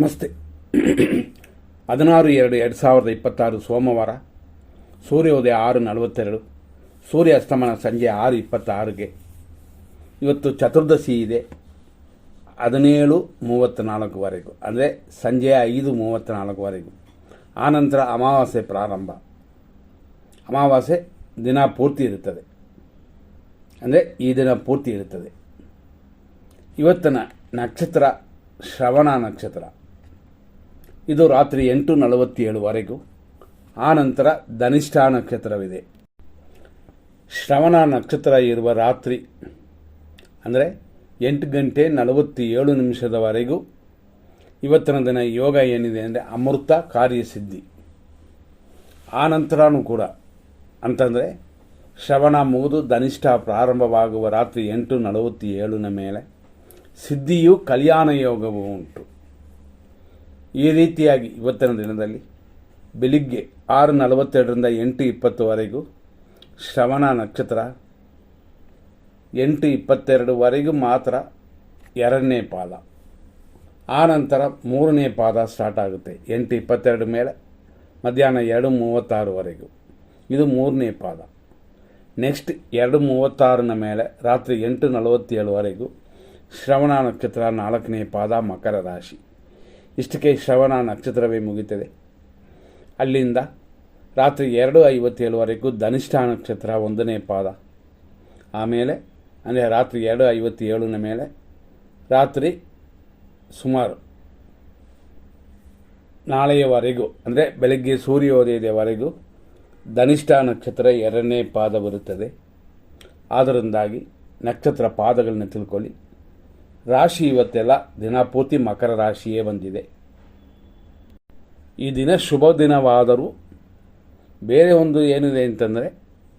ನಮಸ್ತೆ. 16/2/2026 ಸೋಮವಾರ. ಸೂರ್ಯೋದಯ 6:42, ಸೂರ್ಯ ಅಸ್ತಮನ ಸಂಜೆ 6:26ಗೆ. ಇವತ್ತು ಚತುರ್ದಶಿ ಇದೆ, 17:34ವರೆಗೂ, ಅಂದರೆ ಸಂಜೆ 5:34ವರೆಗೂ. ಆನಂತರ ಅಮಾವಾಸ್ಯೆ ಪ್ರಾರಂಭ. ಅಮಾವಾಸ್ಯೆ ದಿನ ಪೂರ್ತಿ ಇರುತ್ತದೆ, ಅಂದರೆ ಈ ದಿನ ಪೂರ್ತಿ ಇರುತ್ತದೆ. ಇವತ್ತಿನ ನಕ್ಷತ್ರ ಶ್ರವಣ ನಕ್ಷತ್ರ. ಇದು ರಾತ್ರಿ 8:47ವರೆಗೂ. ಆನಂತರ ಧನಿಷ್ಠಾ ನಕ್ಷತ್ರವಿದೆ. ಶ್ರವಣ ನಕ್ಷತ್ರ ಇರುವ ರಾತ್ರಿ ಅಂದರೆ 8:47ವರೆಗೂ ಇವತ್ತಿನ ದಿನ ಯೋಗ ಏನಿದೆ ಅಂದರೆ ಅಮೃತ ಕಾರ್ಯಸಿದ್ಧಿ. ಆನಂತರನೂ ಕೂಡ ಅಂತಂದರೆ ಶ್ರವಣ ಮುಗಿದು ಧನಿಷ್ಠಾ ಪ್ರಾರಂಭವಾಗುವ ರಾತ್ರಿ 8:47ನ ಮೇಲೆ ಸಿದ್ಧಿಯು ಕಲ್ಯಾಣ ಯೋಗವೂ ಉಂಟು. ಈ ರೀತಿಯಾಗಿ ಇವತ್ತಿನ ದಿನದಲ್ಲಿ ಬೆಳಿಗ್ಗೆ 6:42ರಿಂದ 8:20ವರೆಗೂ ಶ್ರವಣ ನಕ್ಷತ್ರ, 8:22ವರೆಗೂ ಮಾತ್ರ 2ನೇ ಪಾದ. ಆನಂತರ 3ನೇ ಪಾದ ಸ್ಟಾರ್ಟ್ ಆಗುತ್ತೆ 8:22 ಮೇಲೆ ಮಧ್ಯಾಹ್ನ 2:36ವರೆಗೂ. ಇದು 3ನೇ ಪಾದ. ನೆಕ್ಸ್ಟ್ 2:36ನ ಮೇಲೆ ರಾತ್ರಿ 8:47ವರೆಗೂ ಶ್ರವಣ ನಕ್ಷತ್ರ 4ನೇ ಪಾದ, ಮಕರ ರಾಶಿ. ಇಷ್ಟಕ್ಕೆ ಶ್ರವಣ ನಕ್ಷತ್ರವೇ ಮುಗಿತದೆ. ಅಲ್ಲಿಂದ ರಾತ್ರಿ 2:57ವರೆಗೂ ಧನಿಷ್ಠಾ ನಕ್ಷತ್ರ 1ನೇ ಪಾದ. ಆಮೇಲೆ ಅಂದರೆ ರಾತ್ರಿ 2:57ನ ಮೇಲೆ ರಾತ್ರಿ ಸುಮಾರು ನಾಳೆಯವರೆಗೂ, ಅಂದರೆ ಬೆಳಗ್ಗೆ ಸೂರ್ಯೋದಯದವರೆಗೂ ಧನಿಷ್ಠಾ ನಕ್ಷತ್ರ 2ನೇ ಪಾದ ಬರುತ್ತದೆ. ಆದ್ದರಿಂದಾಗಿ ನಕ್ಷತ್ರ ಪಾದಗಳನ್ನ ತಿಳ್ಕೊಳ್ಳಿ. ರಾಶಿ ಇವತ್ತೆಲ್ಲ ದಿನಪೂರ್ತಿ ಮಕರ ರಾಶಿಯೇ ಬಂದಿದೆ. ಈ ದಿನ ಶುಭ ದಿನವಾದರೂ ಬೇರೆ ಒಂದು ಏನಿದೆ ಅಂತಂದರೆ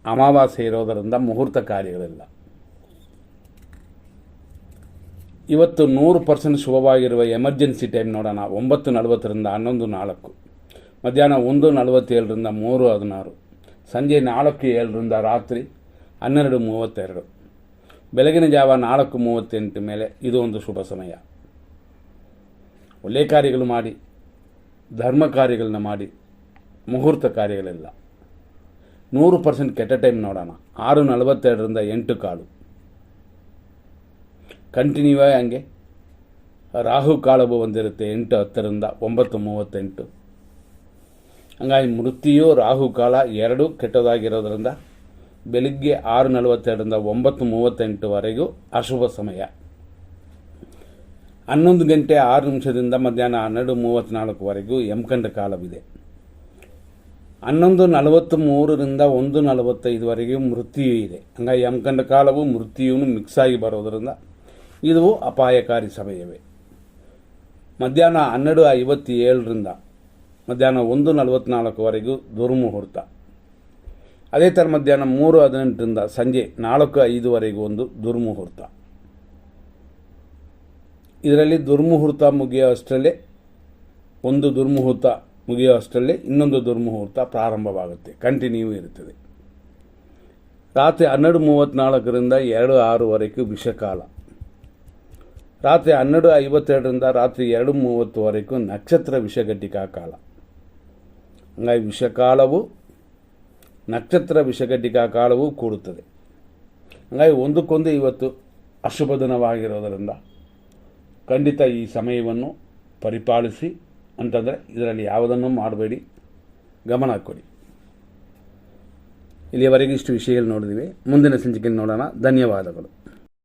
ಅಮಾವಾಸ್ಯೆ ಇರೋದರಿಂದ ಮುಹೂರ್ತ ಕಾರ್ಯಗಳಿಲ್ಲ. ಇವತ್ತು 100% ಶುಭವಾಗಿರುವ ಎಮರ್ಜೆನ್ಸಿ ಟೈಮ್ ನೋಡೋಣ. 9:40ರಿಂದ 11:04, ಮಧ್ಯಾಹ್ನ 1:47ರಿಂದ 3:16, ಸಂಜೆ 4:07ರಿಂದ ರಾತ್ರಿ 12:32, ಬೆಳಗಿನ ಜಾವ 4:38 ಮೇಲೆ ಇದು ಒಂದು ಶುಭ ಸಮಯ. ಒಳ್ಳೆಯ ಕಾರ್ಯಗಳು ಮಾಡಿ, ಧರ್ಮ ಕಾರ್ಯಗಳನ್ನ ಮಾಡಿ, ಮುಹೂರ್ತ ಕಾರ್ಯಗಳೆಲ್ಲ. 100% ಕೆಟ್ಟ ಟೈಮ್ ನೋಡೋಣ. 6:42ರಿಂದ 8:15, ಕಂಟಿನ್ಯೂ ಆಗಿ ಹಂಗೆ ರಾಹು ಕಾಲವು ಬಂದಿರುತ್ತೆ 8:10ರಿಂದ 9:38. ಹಂಗಾಗಿ ಮೃತ್ಯು ರಾಹು ಕಾಲ ಎರಡೂ ಕೆಟ್ಟದಾಗಿರೋದ್ರಿಂದ ಬೆಳಿಗ್ಗೆ 6:42ರಿಂದ 9:38ವರೆಗೂ ಅಶುಭ ಸಮಯ. 11:06 ಮಧ್ಯಾಹ್ನ 12:34ವರೆಗೂ ಯಮಕಂಡ ಕಾಲವಿದೆ. 11:43ರಿಂದ 1:45ವರೆಗೂ ಮೃತ್ಯು ಇದೆ. ಹಂಗಾಗಿ ಯಮಕಂಡ ಕಾಲವು ಮೃತ್ಯುವನ್ನು ಮಿಕ್ಸ್ ಆಗಿ ಬರೋದರಿಂದ ಇದು ಅಪಾಯಕಾರಿ ಸಮಯವೇ. ಮಧ್ಯಾಹ್ನ 12:57ರಿಂದ ಮಧ್ಯಾಹ್ನ 1:44ವರೆಗೂ ದುರ್ಮುಹೂರ್ತ. ಅದೇ ಥರ ಮಧ್ಯಾಹ್ನ 3:18ರಿಂದ ಸಂಜೆ 4:05ವರೆಗೂ ಒಂದು ದುರ್ಮುಹೂರ್ತ. ಇದರಲ್ಲಿ ದುರ್ಮುಹೂರ್ತ ಮುಗಿಯೋ ಅಷ್ಟರಲ್ಲೇ ಒಂದು ದುರ್ಮುಹೂರ್ತ ಮುಗಿಯೋ ಅಷ್ಟರಲ್ಲೇ ಇನ್ನೊಂದು ದುರ್ಮುಹೂರ್ತ ಪ್ರಾರಂಭವಾಗುತ್ತೆ, ಕಂಟಿನ್ಯೂ ಇರುತ್ತದೆ. ರಾತ್ರಿ 12:34ರಿಂದ 2:06ವರೆಗೂ ವಿಷಕಾಲ. ರಾತ್ರಿ 12:52ರಿಂದ ರಾತ್ರಿ 2:30ವರೆಗೂ ನಕ್ಷತ್ರ ವಿಷಘಟಿಕಾ ಕಾಲ. ಹಂಗಾಗಿ ವಿಷಕಾಲವು ನಕ್ಷತ್ರ ವಿಷಘಟಿಕಾ ಕಾಲವೂ ಕೂಡುತ್ತದೆ. ಹಾಗಾಗಿ ಒಂದಕ್ಕೊಂದು ಇವತ್ತು ಅಶುಭ ದಿನವಾಗಿರೋದರಿಂದ ಖಂಡಿತ ಈ ಸಮಯವನ್ನು ಪರಿಪಾಲಿಸಿ. ಅಂತಂದರೆ ಇದರಲ್ಲಿ ಯಾವುದನ್ನು ಮಾಡಬೇಡಿ, ಗಮನ ಕೊಡಿ. ಇಲ್ಲಿಯವರೆಗೆ ಇಷ್ಟು ವಿಷಯಗಳು ನೋಡಿದ್ದೀವಿ. ಮುಂದಿನ ಸಂಚಿಕೆಯಲ್ಲಿ ನೋಡೋಣ. ಧನ್ಯವಾದಗಳು.